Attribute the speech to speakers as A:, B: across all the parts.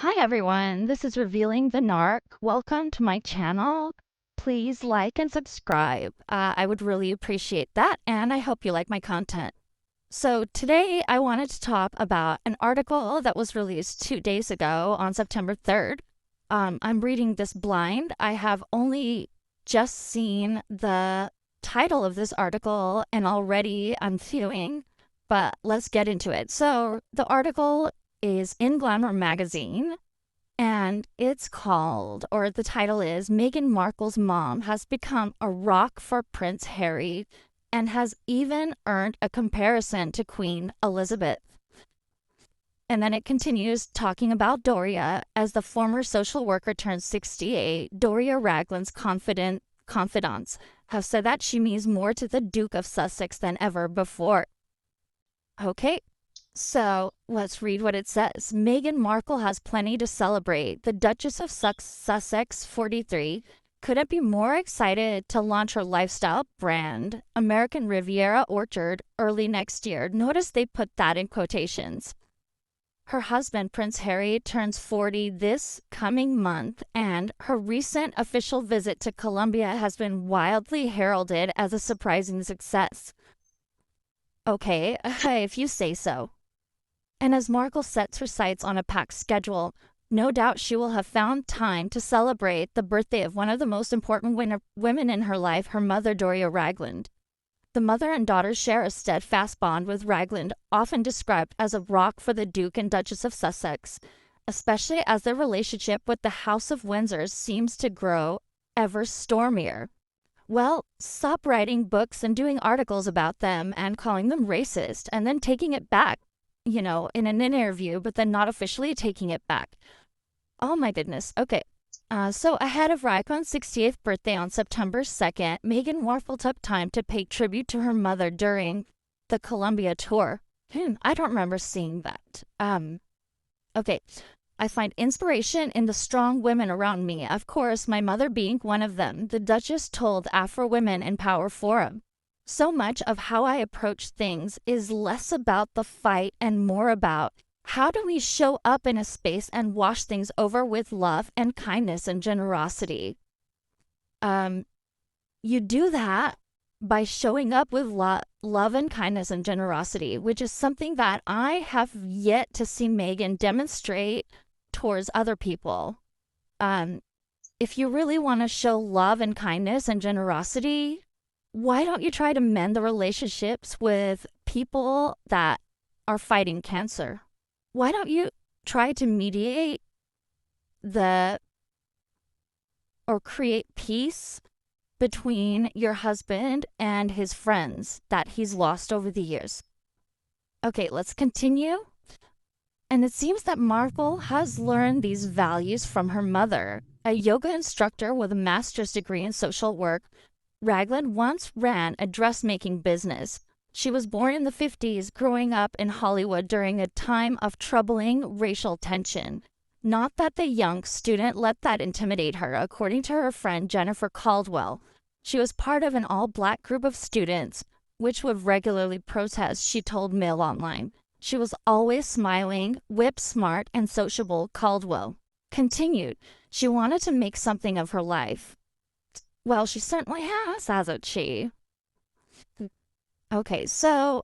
A: Hi everyone, this is Revealing the Narc. Welcome to my channel. Please like and subscribe. I would really appreciate that, and I hope you like my content. So today I wanted to talk about an article that was released 2 days ago on September 3rd. I'm reading this blind. I have only just seen the title of this article and already I'm fuming, but let's get into it. So the article is in Glamour magazine, and it's called, or the title is, Meghan Markle's mom has become a rock for Prince Harry and has even earned a comparison to Queen Elizabeth. And then it continues talking about Doria. As the former social worker turned 68, Doria Ragland's confidants have said that she means more to the Duke of Sussex than ever before. Okay, so let's read what it says. Meghan Markle has plenty to celebrate. The Duchess of Sussex, 43, couldn't be more excited to launch her lifestyle brand, American Riviera Orchard, early next year. Notice they put that in quotations. Her husband, Prince Harry, turns 40 this coming month, and her recent official visit to Colombia has been wildly heralded as a surprising success. Okay, if you say so. And as Markle sets her sights on a packed schedule, no doubt she will have found time to celebrate the birthday of one of the most important women in her life, her mother, Doria Ragland. The mother and daughter share a steadfast bond, with Ragland often described as a rock for the Duke and Duchess of Sussex, especially as their relationship with the House of Windsor seems to grow ever stormier. Well, stop writing books and doing articles about them and calling them racist and then taking it back, in an interview, but then not officially taking it back. Oh my goodness. Okay. So ahead of Ragland's 68th birthday on September 2nd, Meghan Markle took time to pay tribute to her mother during the Colombia tour. I don't remember seeing that. Okay. I find inspiration in the strong women around me, of course, my mother being one of them, the Duchess told Afro Women in Power Forum. So much of how I approach things is less about the fight and more about how do we show up in a space and wash things over with love and kindness and generosity. You do that by showing up with love and kindness and generosity, which is something that I have yet to see Meghan demonstrate towards other people. If you really want to show love and kindness and generosity, why don't you try to mend the relationships with people that are fighting cancer? Why don't you try to mediate or create peace between your husband and his friends that he's lost over the years? Okay, let's continue. And it seems that Markle has learned these values from her mother, a yoga instructor with a master's degree in social work. Ragland once ran a dressmaking business. She was born in the 50s, growing up in Hollywood during a time of troubling racial tension. Not that the young student let that intimidate her. According to her friend Jennifer Caldwell, she was part of an all-black group of students, which would regularly protest, she told Mail Online. She was always smiling, whip-smart, and sociable, Caldwell continued. She wanted to make something of her life. Well, she certainly has, hasn't she? Okay, so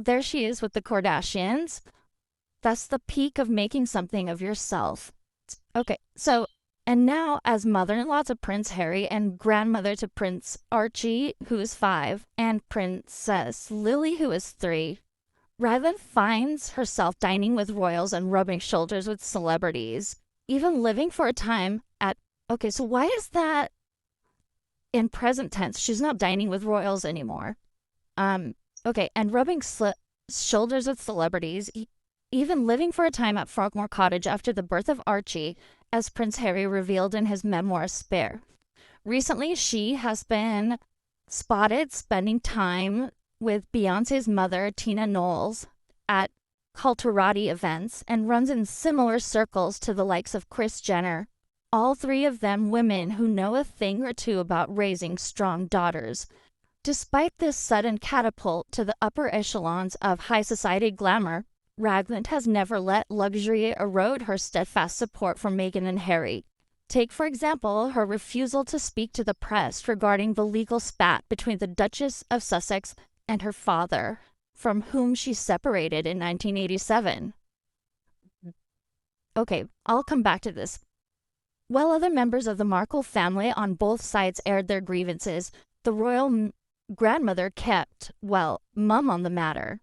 A: there she is with the Kardashians. That's the peak of making something of yourself. Okay, so, and now as mother-in-law to Prince Harry and grandmother to Prince Archie, who is 5, and Princess Lily, who is 3, Ragland finds herself dining with royals and rubbing shoulders with celebrities, even living for a time at... Okay, so why is that in present tense? She's not dining with royals anymore. Okay, and rubbing shoulders with celebrities, even living for a time at Frogmore Cottage after the birth of Archie, as Prince Harry revealed in his memoir, Spare. Recently, she has been spotted spending time with Beyonce's mother, Tina Knowles, at culturati events and runs in similar circles to the likes of Kris Jenner, all 3 of them women who know a thing or two about raising strong daughters. Despite this sudden catapult to the upper echelons of high society glamour, Ragland has never let luxury erode her steadfast support for Meghan and Harry. Take, for example, her refusal to speak to the press regarding the legal spat between the Duchess of Sussex and her father, from whom she separated in 1987. Okay, I'll come back to this. While other members of the Markle family on both sides aired their grievances, the royal grandmother kept, well, mum on the matter.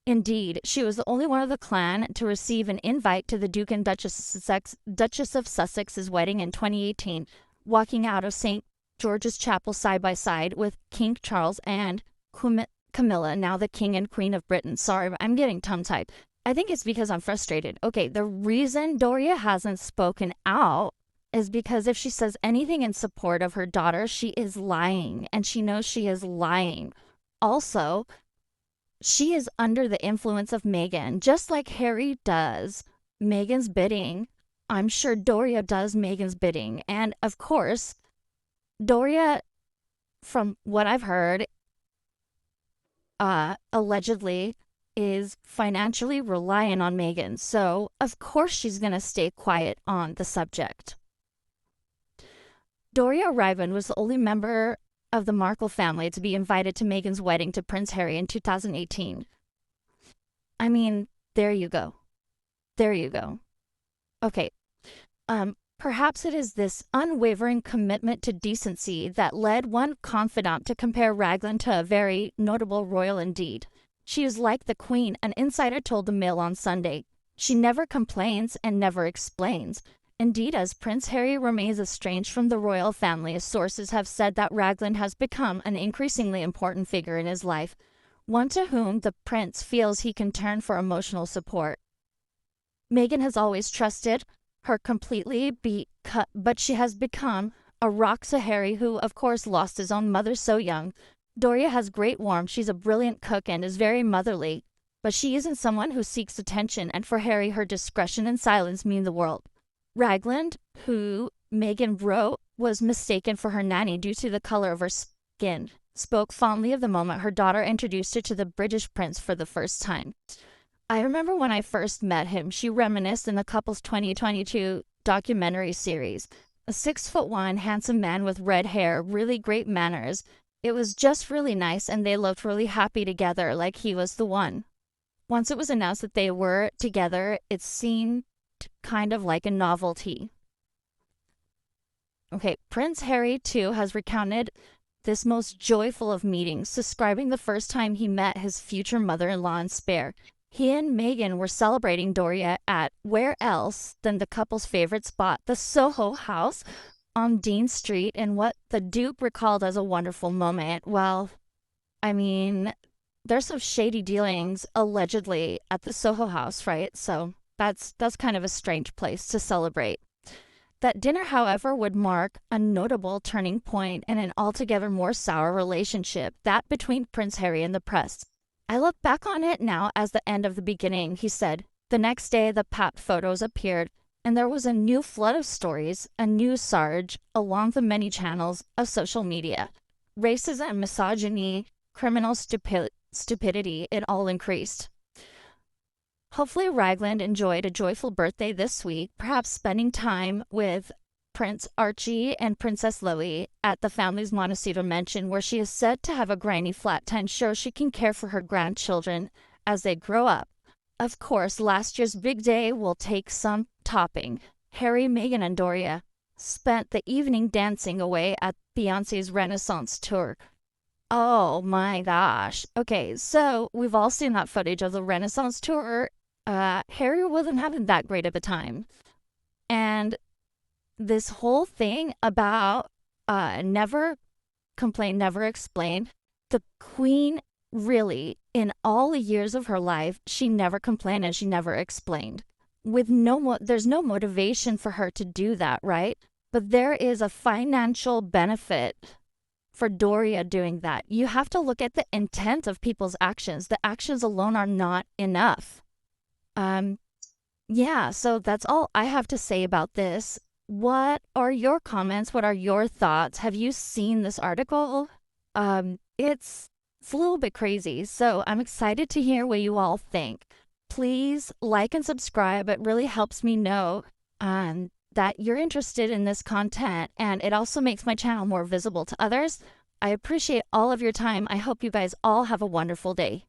A: Indeed, she was the only one of the clan to receive an invite to the Duke and Duchess of Sussex's wedding in 2018, walking out of St. George's Chapel side by side with King Charles and Camilla, now the King and Queen of Britain. Sorry, I'm getting tongue-tied. I think it's because I'm frustrated. Okay, the reason Doria hasn't spoken out is because if she says anything in support of her daughter, she is lying, and she knows she is lying. Also, she is under the influence of Meghan, just like Harry does Meghan's bidding. I'm sure Doria does Meghan's bidding. And of course, Doria, from what I've heard, allegedly is financially reliant on Meghan. So, of course, she's going to stay quiet on the subject. Doria Ragland was the only member of the Markle family to be invited to Meghan's wedding to Prince Harry in 2018. I mean, there you go. There you go. Okay. Perhaps it is this unwavering commitment to decency that led one confidant to compare Ragland to a very notable royal indeed. She is like the Queen, an insider told the Mail on Sunday. She never complains and never explains. Indeed, as Prince Harry remains estranged from the royal family, sources have said that Ragland has become an increasingly important figure in his life, one to whom the prince feels he can turn for emotional support. Meghan has always trusted her completely, but she has become a rock to Harry, who, of course, lost his own mother so young. Doria has great warmth. She's a brilliant cook and is very motherly, but she isn't someone who seeks attention, and for Harry, her discretion and silence mean the world. Ragland, who Meghan wrote was mistaken for her nanny due to the color of her skin, spoke fondly of the moment her daughter introduced her to the British prince for the first time. I remember when I first met him, she reminisced in the couple's 2022 documentary series. A 6'1", handsome man with red hair, really great manners. It was just really nice, and they looked really happy together, like he was the one. Once it was announced that they were together, it seemed kind of like a novelty. Okay, Prince Harry, too, has recounted this most joyful of meetings, describing the first time he met his future mother-in-law in Spare. He and Meghan were celebrating Doria at where else than the couple's favorite spot, the Soho House on Dean Street, in what the Duke recalled as a wonderful moment. Well, I mean, there's some shady dealings, allegedly, at the Soho House, right? So that's kind of a strange place to celebrate. That dinner, however, would mark a notable turning point in an altogether more sour relationship, that between Prince Harry and the press. I look back on it now as the end of the beginning, he said. The next day, the pap photos appeared, and there was a new flood of stories, a new surge along the many channels of social media. Racism, misogyny, criminal stupidity, it all increased. Hopefully Ragland enjoyed a joyful birthday this week, perhaps spending time with Prince Archie and Princess Louis at the family's Montecito mansion, where she is said to have a granny flat to ensure she can care for her grandchildren as they grow up. Of course, last year's big day will take some topping. Harry, Meghan, and Doria spent the evening dancing away at Beyoncé's Renaissance tour. Oh my gosh. Okay, so we've all seen that footage of the Renaissance tour. Harry wasn't having that great of a time. And this whole thing about never complain, never explain, the Queen really, in all the years of her life, she never complained and she never explained. With there's no motivation for her to do that, right? But there is a financial benefit for Doria doing that. You have to look at the intent of people's actions. The actions alone are not enough. Yeah, so that's all I have to say about this. What are your comments? What are your thoughts? Have you seen this article? It's a little bit crazy, so I'm excited to hear what you all think. please like and subscribe. It really helps me know that you're interested in this content, and it also makes my channel more visible to others. I appreciate all of your time. I hope you guys all have a wonderful day.